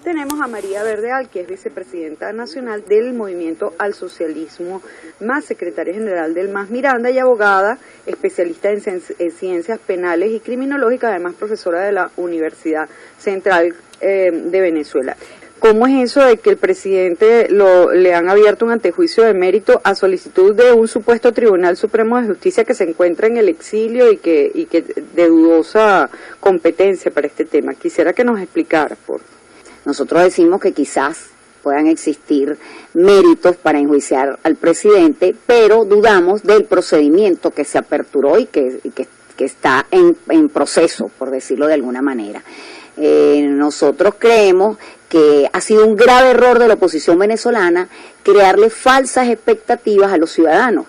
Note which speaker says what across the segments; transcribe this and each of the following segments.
Speaker 1: tenemos a María Verdeal, que es vicepresidenta nacional del Movimiento al Socialismo MAS, secretaria general del MAS Miranda y abogada, especialista en ciencias penales y criminológicas, además profesora de la Universidad Central de Venezuela. ¿Cómo es eso de que el presidente le han abierto un antejuicio de mérito a solicitud de un supuesto Tribunal Supremo de Justicia que se encuentra en el exilio y que de dudosa competencia para este tema? Quisiera que nos explicara, por favor.
Speaker 2: Nosotros decimos que quizás puedan existir méritos para enjuiciar al presidente, pero dudamos del procedimiento que se aperturó y que está en proceso, por decirlo de alguna manera. Nosotros creemos que ha sido un grave error de la oposición venezolana crearle falsas expectativas a los ciudadanos.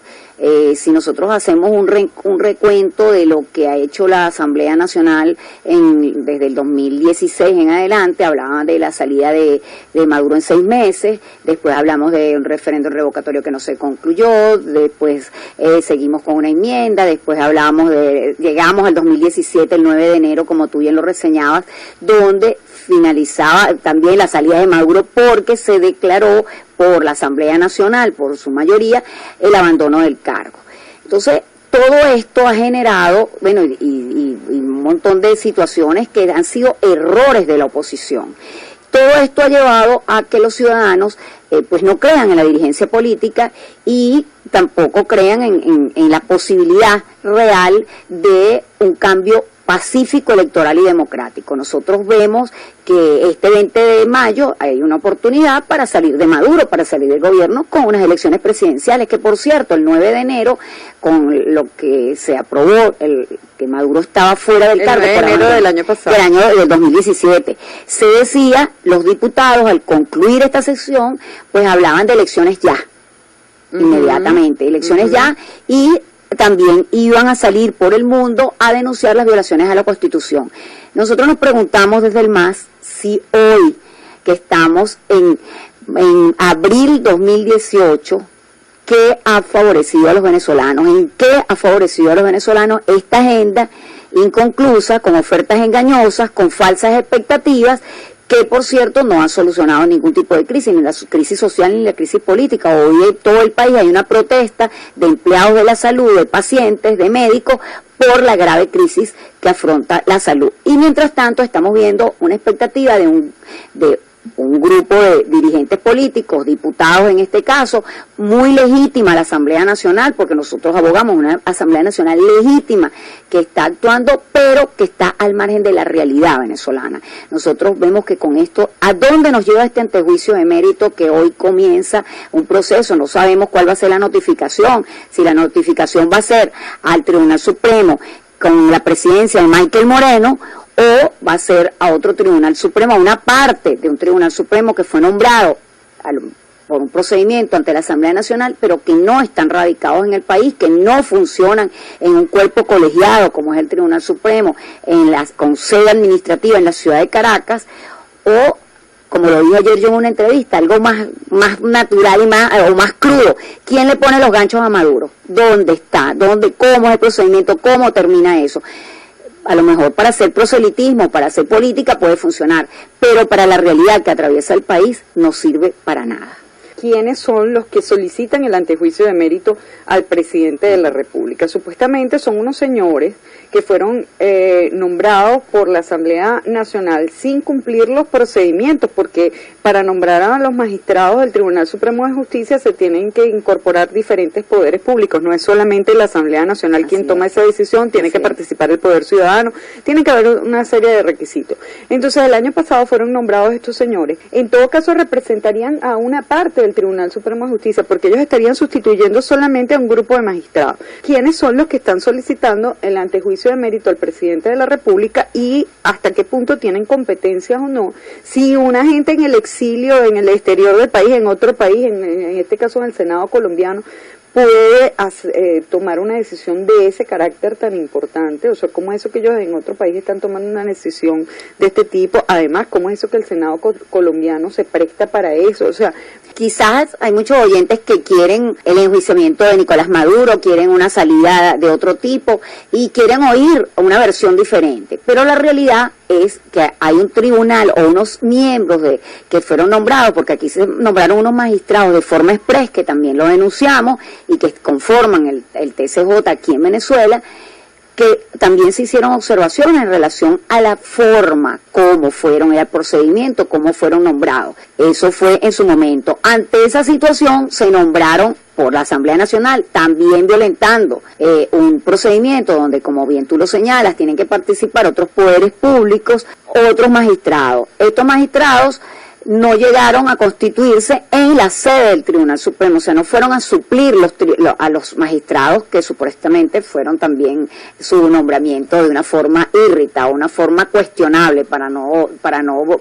Speaker 2: Si nosotros hacemos un recuento de lo que ha hecho la Asamblea Nacional desde el 2016 en adelante, hablaban de la salida de Maduro en 6 meses, después hablamos de un referéndum revocatorio que no se concluyó, después seguimos con una enmienda, después llegamos al 2017, el 9 de enero, como tú bien lo reseñabas, donde finalizaba también la salida de Maduro porque se declaró por la Asamblea Nacional, por su mayoría, el abandono del cargo. Entonces, todo esto ha generado, bueno, y un montón de situaciones que han sido errores de la oposición. Todo esto ha llevado a que los ciudadanos pues no crean en la dirigencia política y tampoco crean en la posibilidad real de un cambio pacífico, electoral y democrático. Nosotros vemos que este 20 de mayo hay una oportunidad para salir de Maduro, para salir del gobierno con unas elecciones presidenciales, que por cierto, el 9 de enero, con lo que se aprobó, que Maduro estaba fuera del cargo.
Speaker 1: El 9 de enero del año pasado.
Speaker 2: Del 2017. Se decía, los diputados al concluir esta sesión, pues hablaban de elecciones ya, inmediatamente, elecciones ya, y también iban a salir por el mundo a denunciar las violaciones a la Constitución. Nosotros nos preguntamos desde el MAS si hoy, que estamos en abril 2018, ¿qué ha favorecido a los venezolanos? ¿En qué ha favorecido a los venezolanos esta agenda inconclusa, con ofertas engañosas, con falsas expectativas, que por cierto no han solucionado ningún tipo de crisis, ni la crisis social ni la crisis política? Hoy en todo el país hay una protesta de empleados de la salud, de pacientes, de médicos, por la grave crisis que afronta la salud. Y mientras tanto estamos viendo una expectativa de un grupo de dirigentes políticos, diputados en este caso, muy legítima la Asamblea Nacional, porque nosotros abogamos una Asamblea Nacional legítima que está actuando, pero que está al margen de la realidad venezolana. Nosotros vemos que con esto, ¿a dónde nos lleva este antejuicio de mérito que hoy comienza un proceso? No sabemos cuál va a ser la notificación, si la notificación va a ser al Tribunal Supremo con la presidencia de Michael Moreno, o va a ser a otro Tribunal Supremo, a una parte de un Tribunal Supremo que fue nombrado por un procedimiento ante la Asamblea Nacional, pero que no están radicados en el país, que no funcionan en un cuerpo colegiado como es el Tribunal Supremo, con sede administrativa en la ciudad de Caracas, o, como lo dijo ayer yo en una entrevista, algo más natural y más crudo. ¿Quién le pone los ganchos a Maduro? ¿Dónde está? ¿Cómo es el procedimiento? ¿Cómo termina eso? A lo mejor para hacer proselitismo, para hacer política puede funcionar, pero para la realidad que atraviesa el país no sirve para nada.
Speaker 1: ¿Quiénes son los que solicitan el antejuicio de mérito al presidente de la República? Supuestamente son unos señores que fueron nombrados por la Asamblea Nacional sin cumplir los procedimientos, porque para nombrar a los magistrados del Tribunal Supremo de Justicia se tienen que incorporar diferentes poderes públicos, no es solamente la Asamblea Nacional quien toma esa decisión, tiene que participar el Poder Ciudadano, tiene que haber una serie de requisitos. Entonces el año pasado fueron nombrados estos señores, en todo caso representarían a una parte del Tribunal Supremo de Justicia, porque ellos estarían sustituyendo solamente a un grupo de magistrados. ¿Quiénes son los que están solicitando el antejuicio de mérito al presidente de la República y hasta qué punto tienen competencias o no? Si una gente en el exilio, en el exterior del país, en otro país, en este caso en el Senado colombiano, puede tomar una decisión de ese carácter tan importante, o sea, ¿cómo es eso que ellos en otro país están tomando una decisión de este tipo? Además, ¿cómo es eso que el Senado colombiano se presta para eso? O sea,
Speaker 2: quizás hay muchos oyentes que quieren el enjuiciamiento de Nicolás Maduro, quieren una salida de otro tipo y quieren oír una versión diferente, pero la realidad es que hay un tribunal o unos miembros que fueron nombrados, porque aquí se nombraron unos magistrados de forma express, que también lo denunciamos, y que conforman el TCJ aquí en Venezuela, que también se hicieron observaciones en relación a la forma, cómo fueron el procedimiento, cómo fueron nombrados. Eso fue en su momento. Ante esa situación se nombraron por la Asamblea Nacional, también violentando un procedimiento donde, como bien tú lo señalas, tienen que participar otros poderes públicos, otros magistrados. Estos magistrados no llegaron a constituirse en la sede del Tribunal Supremo, o sea, no fueron a suplir a los magistrados que supuestamente fueron también su nombramiento de una forma irritada, una forma cuestionable, para no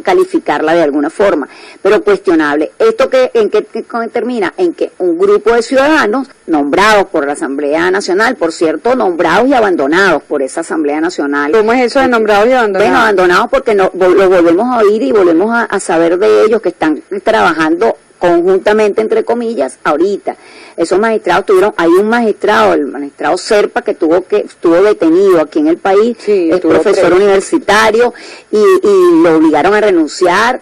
Speaker 2: calificarla de alguna forma, pero cuestionable. ¿Esto en qué termina? En que un grupo de ciudadanos nombrados por la Asamblea Nacional, por cierto, nombrados y abandonados por esa Asamblea Nacional.
Speaker 1: ¿Cómo es eso de nombrados y abandonados?
Speaker 2: Bueno, abandonados porque lo volvemos a oír y volvemos a saber de ellos, que están trabajando conjuntamente, entre comillas, ahorita. Esos magistrados hay un magistrado, el magistrado Serpa, que estuvo detenido aquí en el país, sí, es profesor universitario, y lo obligaron a renunciar,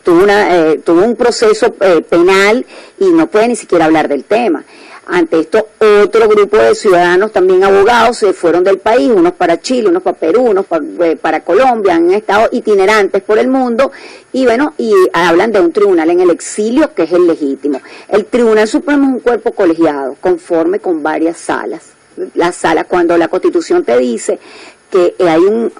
Speaker 2: tuvo un proceso penal y no puede ni siquiera hablar del tema. Ante esto, otro grupo de ciudadanos, también abogados, se fueron del país, unos para Chile, unos para Perú, unos para Colombia, han estado itinerantes por el mundo, y bueno, y hablan de un tribunal en el exilio, que es el legítimo. El Tribunal Supremo es un cuerpo colegiado, conforme con varias salas. Las salas, cuando la Constitución te dice que hay un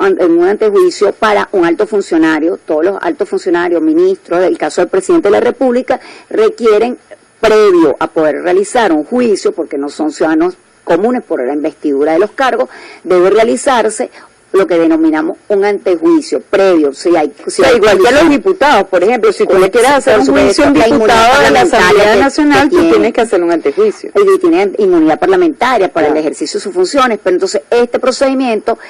Speaker 2: antejuicio para un alto funcionario, todos los altos funcionarios, ministros, del caso del presidente de la República, requieren, previo a poder realizar un juicio, porque no son ciudadanos comunes por la investidura de los cargos, debe realizarse lo que denominamos un antejuicio previo.
Speaker 1: Igual que los diputados, por ejemplo, si tú le quieres hacer un juicio a un diputado de la Asamblea Nacional, tú tienes que hacer un antejuicio.
Speaker 2: Y tiene inmunidad parlamentaria para el ejercicio de sus funciones, pero entonces este procedimiento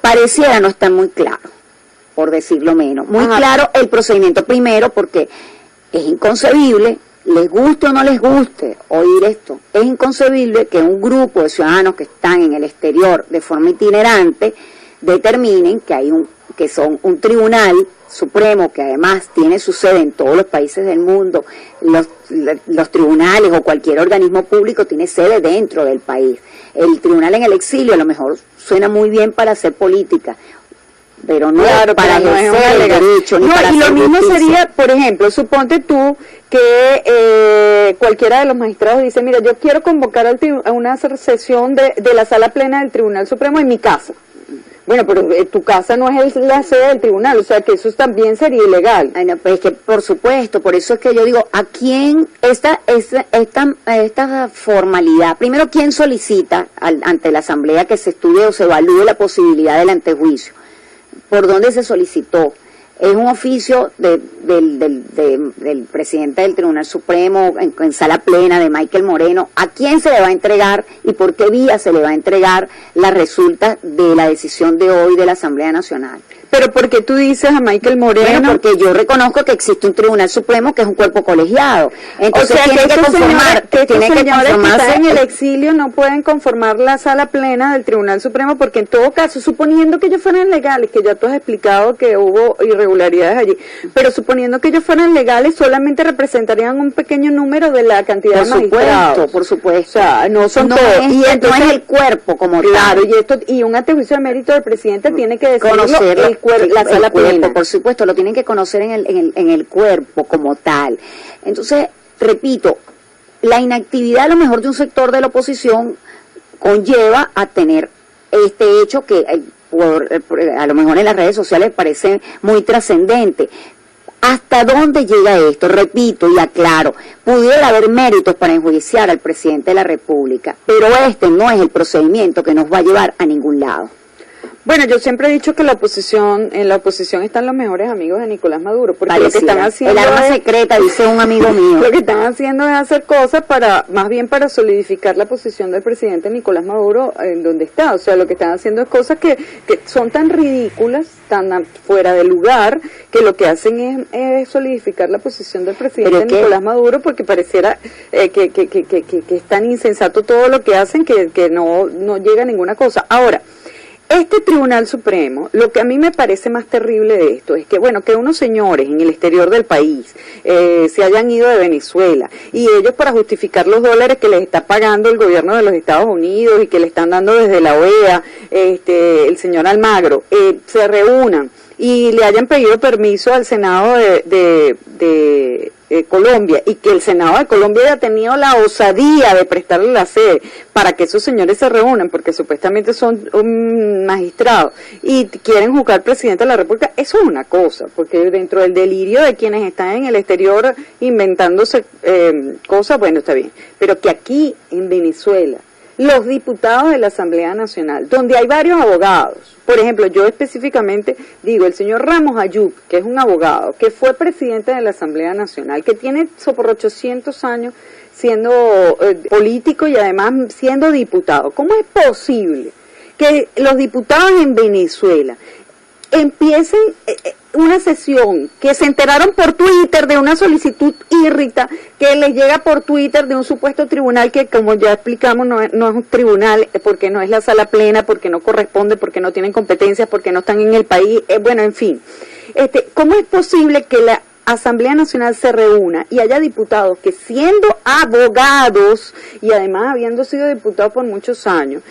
Speaker 2: pareciera no estar muy claro, por decirlo menos. Muy claro el procedimiento, primero porque es inconcebible, les guste o no les guste oír esto, es inconcebible que un grupo de ciudadanos que están en el exterior de forma itinerante determinen que son un tribunal supremo, que además tiene su sede en todos los países del mundo. Los tribunales o cualquier organismo público tiene sede dentro del país. El tribunal en el exilio a lo mejor suena muy bien para hacer política, pero no para ejercer el derecho, ni para
Speaker 1: y lo mismo
Speaker 2: justicia.
Speaker 1: Sería, por ejemplo, suponte tú que cualquiera de los magistrados dice, mira, yo quiero convocar a una sesión de la sala plena del Tribunal Supremo en mi casa. Bueno, pero tu casa no es la sede del tribunal, o sea que eso también sería ilegal.
Speaker 2: Ay, no, pues es que por supuesto, por eso es que yo digo, ¿a quién esta formalidad? Primero, ¿quién solicita ante la Asamblea que se estudie o se evalúe la posibilidad del antejuicio? ¿Por dónde se solicitó? Es un oficio del presidente del Tribunal Supremo en sala plena de Michael Moreno. ¿A quién se le va a entregar y por qué vía se le va a entregar la resulta de la decisión de hoy de la Asamblea Nacional?
Speaker 1: Pero ¿por qué tú dices a Michael Moreno?
Speaker 2: Bueno, porque yo reconozco que existe un Tribunal Supremo que es un cuerpo colegiado. Entonces
Speaker 1: o sea,
Speaker 2: tiene que conformar,
Speaker 1: que están en el exilio no pueden conformar la sala plena del Tribunal Supremo, porque en todo caso, suponiendo que ellos fueran legales, que ya tú has explicado que hubo irregularidades allí, pero suponiendo que ellos fueran legales, solamente representarían un pequeño número de la cantidad de magistrados.
Speaker 2: Por supuesto.
Speaker 1: O sea, no son todos.
Speaker 2: Y entonces no es el cuerpo como
Speaker 1: claro,
Speaker 2: tal.
Speaker 1: Y un antejuicio de mérito del presidente tiene que decirlo la sala
Speaker 2: cuerpo,
Speaker 1: plena.
Speaker 2: por supuesto, lo tienen que conocer en el cuerpo como tal. Entonces, repito, la inactividad a lo mejor de un sector de la oposición conlleva a tener este hecho que a lo mejor en las redes sociales parece muy trascendente. ¿Hasta dónde llega esto? Repito y aclaro, pudiera haber méritos para enjuiciar al presidente de la República, pero este no es el procedimiento que nos va a llevar a ningún lado.
Speaker 1: Bueno, yo siempre he dicho que en la oposición están los mejores amigos de Nicolás Maduro, porque lo que están haciendo
Speaker 2: el arma secreta, dice un amigo mío.
Speaker 1: Lo que están haciendo es hacer cosas más bien para solidificar la posición del presidente Nicolás Maduro en donde está. O sea, lo que están haciendo es cosas que son tan ridículas, tan fuera de lugar, que lo que hacen es solidificar la posición del presidente Nicolás Maduro, porque pareciera que es tan insensato todo lo que hacen que no llega a ninguna cosa. Ahora, Este Tribunal Supremo, lo que a mí me parece más terrible de esto es que, bueno, que unos señores en el exterior del país se hayan ido de Venezuela y ellos, para justificar los dólares que les está pagando el gobierno de los Estados Unidos y que le están dando desde la OEA, el señor Almagro, se reúnan y le hayan pedido permiso al Senado de Colombia, y que el Senado de Colombia haya tenido la osadía de prestarle la sede para que esos señores se reúnan, porque supuestamente son magistrados y quieren juzgar al presidente de la República. Eso es una cosa, porque dentro del delirio de quienes están en el exterior inventándose cosas, bueno, está bien, pero que aquí en Venezuela los diputados de la Asamblea Nacional, donde hay varios abogados, por ejemplo, yo específicamente digo, el señor Ramos Ayub, que es un abogado, que fue presidente de la Asamblea Nacional, que tiene por 800 años siendo político y además siendo diputado. ¿Cómo es posible que los diputados en Venezuela empiecen una sesión, que se enteraron por Twitter de una solicitud írrita que les llega por Twitter de un supuesto tribunal que, como ya explicamos, no es un tribunal, porque no es la sala plena, porque no corresponde, porque no tienen competencias, porque no están en el país, bueno, en fin. ¿Cómo es posible que la Asamblea Nacional se reúna y haya diputados que, siendo abogados y además habiendo sido diputados por muchos años,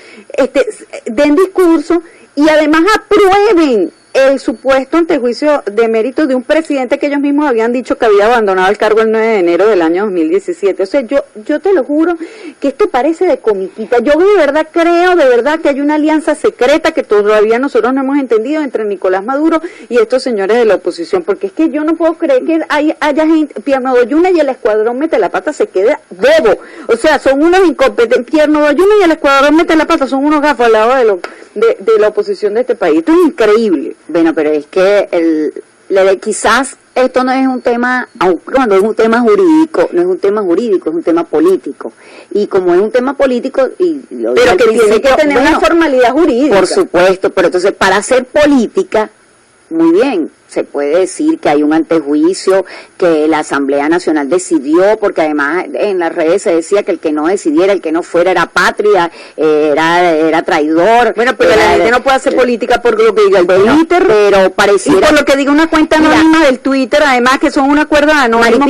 Speaker 1: den discurso y además aprueben el supuesto antejuicio de mérito de un presidente que ellos mismos habían dicho que había abandonado el cargo el 9 de enero del año 2017? O sea, yo te lo juro que esto parece de comiquita. Yo de verdad creo, que hay una alianza secreta que todavía nosotros no hemos entendido entre Nicolás Maduro y estos señores de la oposición, porque es que yo no puedo creer que haya gente, Pierno Doyuna y el escuadrón Mete la Pata se queda bobo. O sea, son unos incompetentes. Pierno Doyuna y el escuadrón Mete la Pata son unos gafos al lado de la oposición de este país. Esto es increíble.
Speaker 2: Bueno, pero es que quizás esto no es un tema, cuando es un tema jurídico, no es un tema jurídico, es un tema político. Y como es un tema político,
Speaker 1: pero que tiene que tener una formalidad jurídica.
Speaker 2: Por supuesto, pero entonces para hacer política, muy bien, se puede decir que hay un antejuicio, que la Asamblea Nacional decidió, porque además en las redes se decía que el que no decidiera, el que no fuera era patria, era traidor.
Speaker 1: Bueno, pero la gente no puede hacer política por lo que diga el Twitter,
Speaker 2: pero pareciera,
Speaker 1: y por lo que diga una cuenta anónima del Twitter, además que son un acuerdo anónimo.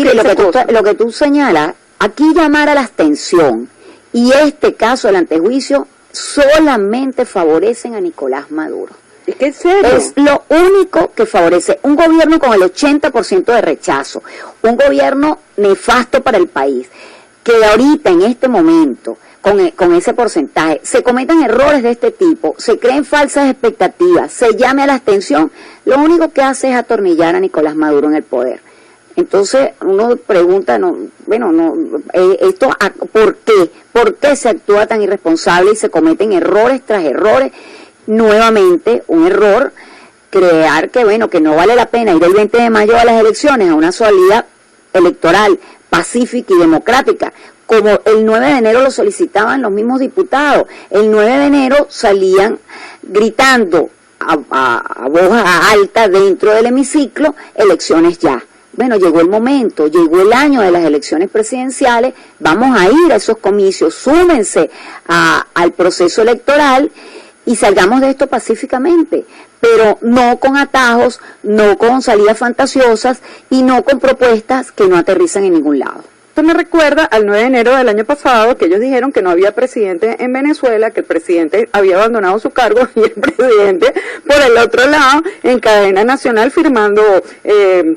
Speaker 2: Lo que tú señalas, aquí llamar a la abstención, y este caso, el antejuicio, solamente favorecen a Nicolás Maduro.
Speaker 1: Es que
Speaker 2: es lo único que favorece un gobierno con el 80% de rechazo, un gobierno nefasto para el país, que ahorita en este momento, con ese porcentaje, se cometan errores de este tipo, se creen falsas expectativas, se llame a la abstención, lo único que hace es atornillar a Nicolás Maduro en el poder. Entonces uno pregunta, esto, ¿por qué? ¿Por qué se actúa tan irresponsable y se cometen errores tras errores? Nuevamente, un error, crear que no vale la pena ir el 20 de mayo a las elecciones, a una salida electoral pacífica y democrática, como el 9 de enero lo solicitaban los mismos diputados. El 9 de enero salían gritando a voz alta dentro del hemiciclo, elecciones ya. Bueno, llegó el momento, llegó el año de las elecciones presidenciales, vamos a ir a esos comicios, súmense al proceso electoral y salgamos de esto pacíficamente, pero no con atajos, no con salidas fantasiosas y no con propuestas que no aterrizan en ningún lado.
Speaker 1: Esto me recuerda al 9 de enero del año pasado, que ellos dijeron que no había presidente en Venezuela, que el presidente había abandonado su cargo y el presidente, por el otro lado, en cadena nacional firmando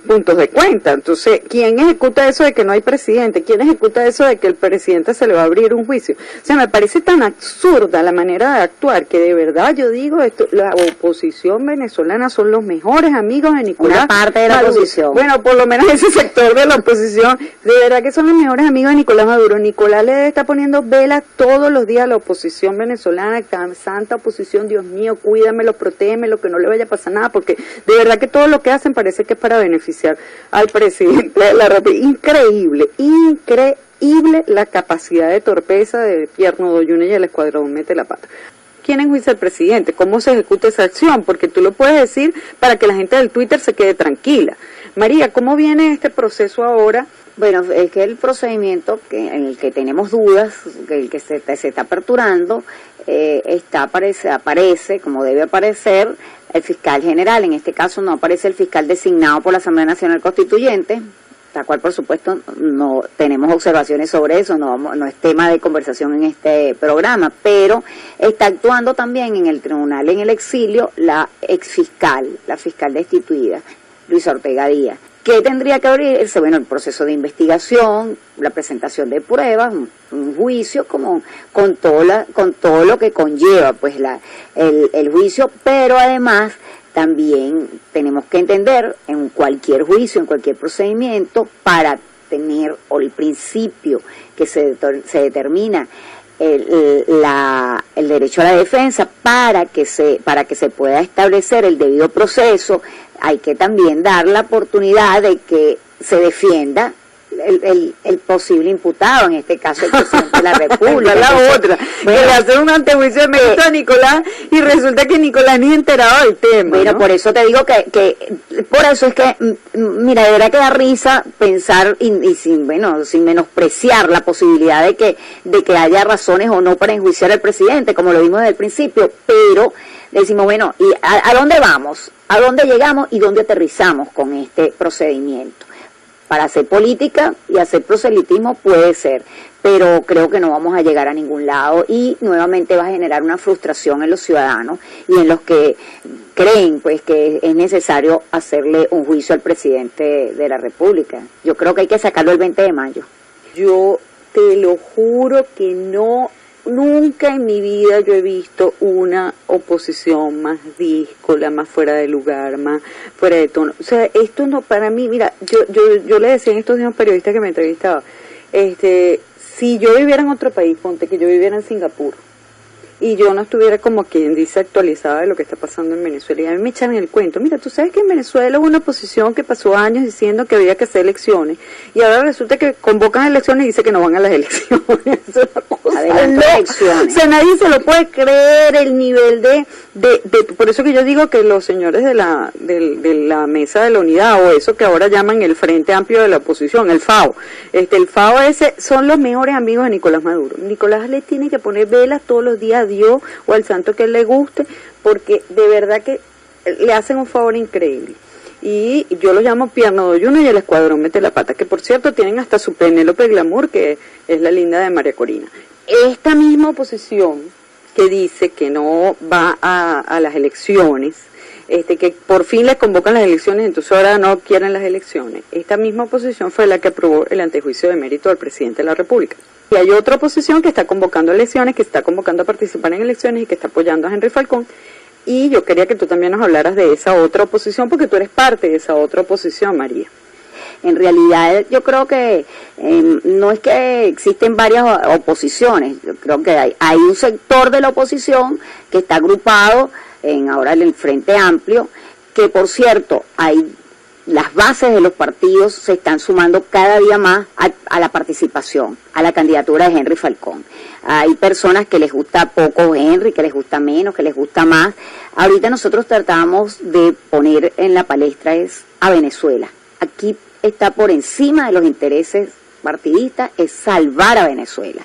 Speaker 1: puntos de cuenta. Entonces, ¿quién ejecuta eso de que no hay presidente? ¿Quién ejecuta eso de que el presidente se le va a abrir un juicio? O sea, me parece tan absurda la manera de actuar que de verdad yo digo, la oposición venezolana son los mejores amigos de Nicolás.
Speaker 2: Una parte de la oposición.
Speaker 1: Bueno, por lo menos ese sector de la oposición, de verdad que son los mejores amigos de Nicolás Maduro. Nicolás le está poniendo velas todos los días a la oposición venezolana, santa oposición, Dios mío, cuídamelo, protégemelo, que no le vaya a pasar nada, porque de verdad que todo lo que hacen parece que es para beneficiar al presidente de la República. Increíble la capacidad de torpeza de Pierno Doyuna y el escuadrón Mete la Pata. ¿Quién enjuicia al presidente? ¿Cómo se ejecuta esa acción? Porque tú lo puedes decir para que la gente del Twitter se quede tranquila. María, ¿cómo viene este proceso ahora?
Speaker 2: Bueno, es que el procedimiento en el que tenemos dudas, el que se está aperturando, aparece, como debe aparecer, el fiscal general. En este caso no aparece el fiscal designado por la Asamblea Nacional Constituyente, la cual por supuesto no tenemos observaciones sobre eso, no es tema de conversación en este programa, pero está actuando también en el tribunal en el exilio la exfiscal, la fiscal destituida, Luisa Ortega Díaz. ¿Qué tendría que abrirse? Bueno, el proceso de investigación, la presentación de pruebas, un juicio como con todo lo que conlleva pues el juicio, pero además también tenemos que entender en cualquier juicio, en cualquier procedimiento, para tener el principio que se determina el derecho a la defensa, para que se pueda establecer el debido proceso, hay que también dar la oportunidad de que se defienda el posible imputado, en este caso el presidente de la República.
Speaker 1: La otra, bueno, que le hacen un antejuicio de mérito a Nicolás y resulta que Nicolás ni enterado del tema.
Speaker 2: Bueno, ¿no? Por eso te digo que por eso es que, mira, de verdad que da risa pensar y sin menospreciar la posibilidad de que haya razones o no para enjuiciar al presidente, como lo vimos desde el principio, pero decimos, bueno, ¿y a dónde vamos? ¿A dónde llegamos y dónde aterrizamos con este procedimiento? Para hacer política y hacer proselitismo puede ser, pero creo que no vamos a llegar a ningún lado y nuevamente va a generar una frustración en los ciudadanos y en los que creen pues que es necesario hacerle un juicio al presidente de la República. Yo creo que hay que sacarlo el 20 de mayo.
Speaker 1: Yo te lo juro que nunca en mi vida yo he visto una oposición más díscola, más fuera de lugar, más fuera de tono. O sea, esto no, para mí, mira, yo le decía en estos días a un periodista que me entrevistaba, si yo viviera en otro país, ponte que yo viviera en Singapur, y yo no estuviera como quien dice actualizada de lo que está pasando en Venezuela, y a mí me echan el cuento, mira, tú sabes que en Venezuela hubo una oposición que pasó años diciendo que había que hacer elecciones, y ahora resulta que convocan elecciones y dice que no van a las elecciones. Eso es una cosa loca. O sea, nadie se lo puede creer, el nivel de por eso que yo digo que los señores de la mesa de la unidad, o eso que ahora llaman el Frente Amplio de la Oposición, el FAO, el FAO ese son los mejores amigos de Nicolás Maduro. Nicolás le tiene que poner velas todos los días a Dios o al santo que le guste, porque de verdad que le hacen un favor increíble. Y yo los llamo Pierno Doyuno y el Escuadrón Mete la Pata, que por cierto tienen hasta su Penélope Glamour, que es la linda de María Corina. Esta misma oposición que dice que no va a las elecciones, que por fin les convocan las elecciones, entonces ahora no quieren las elecciones. Esta misma oposición fue la que aprobó el antejuicio de mérito al presidente de la República. Y hay otra oposición que está convocando elecciones, que está convocando a participar en elecciones y que está apoyando a Henry Falcón. Y yo quería que tú también nos hablaras de esa otra oposición, porque tú eres parte de esa otra oposición, María.
Speaker 2: En realidad yo creo que no es que existen varias oposiciones, yo creo que hay un sector de la oposición que está agrupado ahora en el Frente Amplio, que por cierto las bases de los partidos se están sumando cada día más a la participación, a la candidatura de Henry Falcón. Hay personas que les gusta poco Henry, que les gusta menos, que les gusta más. Ahorita nosotros tratamos de poner en la palestra a Venezuela. Aquí está por encima de los intereses partidistas, es salvar a Venezuela.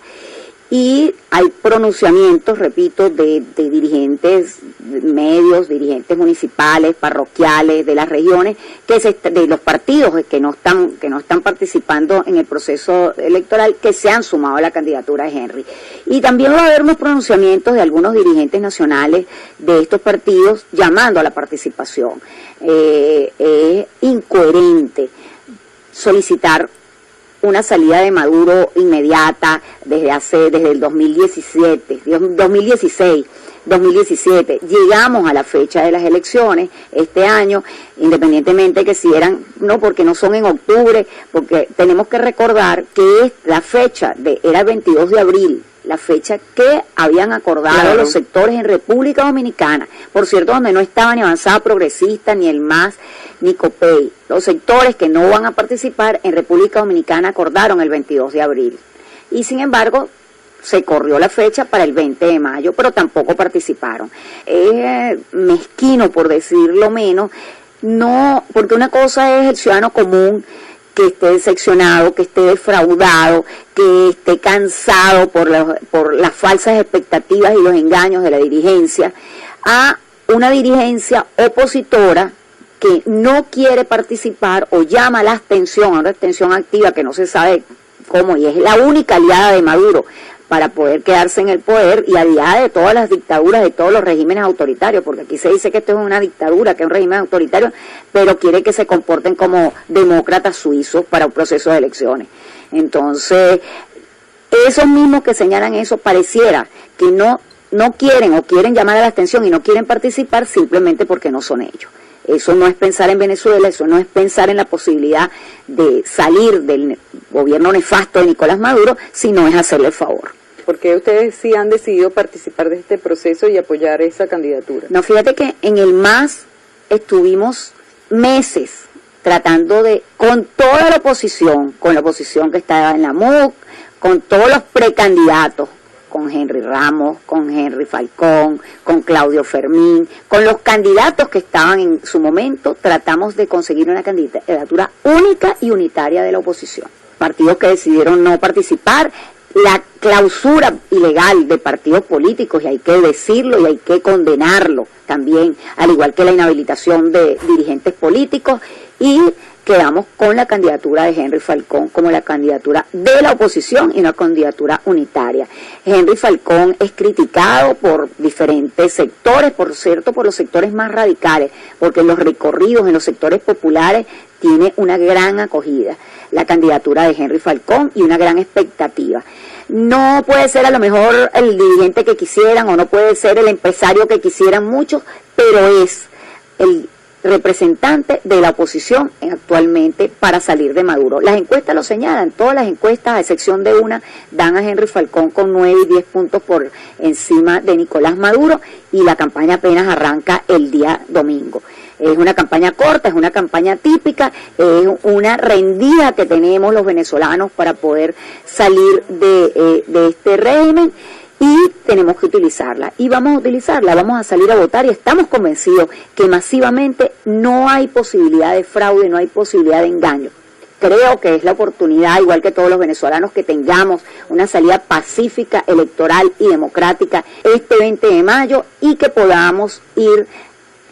Speaker 2: Y hay pronunciamientos, repito, de dirigentes medios, dirigentes municipales, parroquiales, de las regiones, de los partidos que no están participando en el proceso electoral, que se han sumado a la candidatura de Henry. Y también va a haber unos pronunciamientos de algunos dirigentes nacionales de estos partidos llamando a la participación. Es incoherente solicitar una salida de Maduro inmediata desde el 2017. Llegamos a la fecha de las elecciones este año, independientemente que si eran, no, porque no son en octubre, porque tenemos que recordar que la fecha era el 22 de abril, la fecha que habían acordado los sectores en República Dominicana, por cierto, donde no estaba ni Avanzada Progresista, ni el MAS, ni COPEI. Los sectores que no van a participar en República Dominicana acordaron el 22 de abril. Y sin embargo, se corrió la fecha para el 20 de mayo, pero tampoco participaron. Es mezquino, por decirlo menos, no, porque una cosa es el ciudadano común, que esté decepcionado, que esté defraudado, que esté cansado por las falsas expectativas y los engaños de la dirigencia, a una dirigencia opositora que no quiere participar o llama a la abstención, a una abstención activa que no se sabe cómo, y es la única aliada de Maduro para poder quedarse en el poder y aliada de todas las dictaduras, de todos los regímenes autoritarios, porque aquí se dice que esto es una dictadura, que es un régimen autoritario, pero quiere que se comporten como demócratas suizos para un proceso de elecciones. Entonces, esos mismos que señalan eso pareciera que no quieren o quieren llamar a la abstención y no quieren participar simplemente porque no son ellos. Eso no es pensar en Venezuela, eso no es pensar en la posibilidad de salir del gobierno nefasto de Nicolás Maduro, sino es hacerle el favor.
Speaker 1: ¿Por qué ustedes sí han decidido participar de este proceso y apoyar esa candidatura?
Speaker 2: No, fíjate que en el MAS estuvimos meses tratando de, con toda la oposición, con la oposición que estaba en la MUC, con todos los precandidatos, con Henry Ramos, con Henry Falcón, con Claudio Fermín, con los candidatos que estaban en su momento, tratamos de conseguir una candidatura única y unitaria de la oposición. Partidos que decidieron no participar, la clausura ilegal de partidos políticos, y hay que decirlo y hay que condenarlo también, al igual que la inhabilitación de dirigentes políticos, y quedamos con la candidatura de Henry Falcón como la candidatura de la oposición y una candidatura unitaria. Henry Falcón es criticado por diferentes sectores, por cierto, por los sectores más radicales, porque en los recorridos, en los sectores populares, tiene una gran acogida la candidatura de Henry Falcón y una gran expectativa. No puede ser a lo mejor el dirigente que quisieran o no puede ser el empresario que quisieran muchos, pero es el representante de la oposición actualmente para salir de Maduro. Las encuestas lo señalan, todas las encuestas, a excepción de una, dan a Henry Falcón con 9 y 10 puntos por encima de Nicolás Maduro, y la campaña apenas arranca el día domingo. Es una campaña corta, es una campaña típica, es una rendida que tenemos los venezolanos para poder salir de este régimen, y tenemos que utilizarla, y vamos a utilizarla, vamos a salir a votar, y estamos convencidos que masivamente no hay posibilidad de fraude, no hay posibilidad de engaño. Creo que es la oportunidad, igual que todos los venezolanos, que tengamos una salida pacífica, electoral y democrática este 20 de mayo, y que podamos ir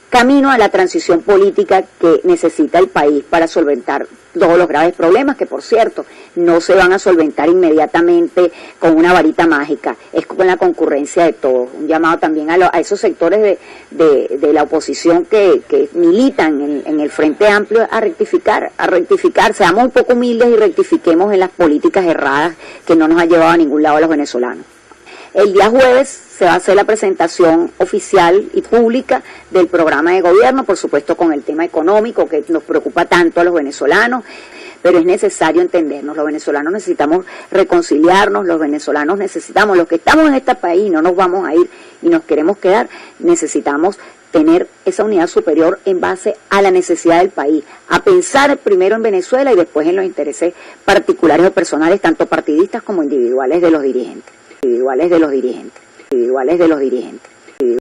Speaker 2: camino a la transición política que necesita el país para solventar todos los graves problemas, que por cierto no se van a solventar inmediatamente con una varita mágica, es con la concurrencia de todos. Un llamado también a esos sectores de la oposición que militan en el Frente Amplio a rectificar, seamos un poco humildes y rectifiquemos en las políticas erradas que no nos ha llevado a ningún lado a los venezolanos. El día jueves se va a hacer la presentación oficial y pública del programa de gobierno, por supuesto con el tema económico que nos preocupa tanto a los venezolanos, pero es necesario entendernos. Los venezolanos necesitamos reconciliarnos, los venezolanos necesitamos, los que estamos en este país, no nos vamos a ir y nos queremos quedar, necesitamos tener esa unidad superior en base a la necesidad del país, a pensar primero en Venezuela y después en los intereses particulares o personales, tanto partidistas como individuales de los dirigentes.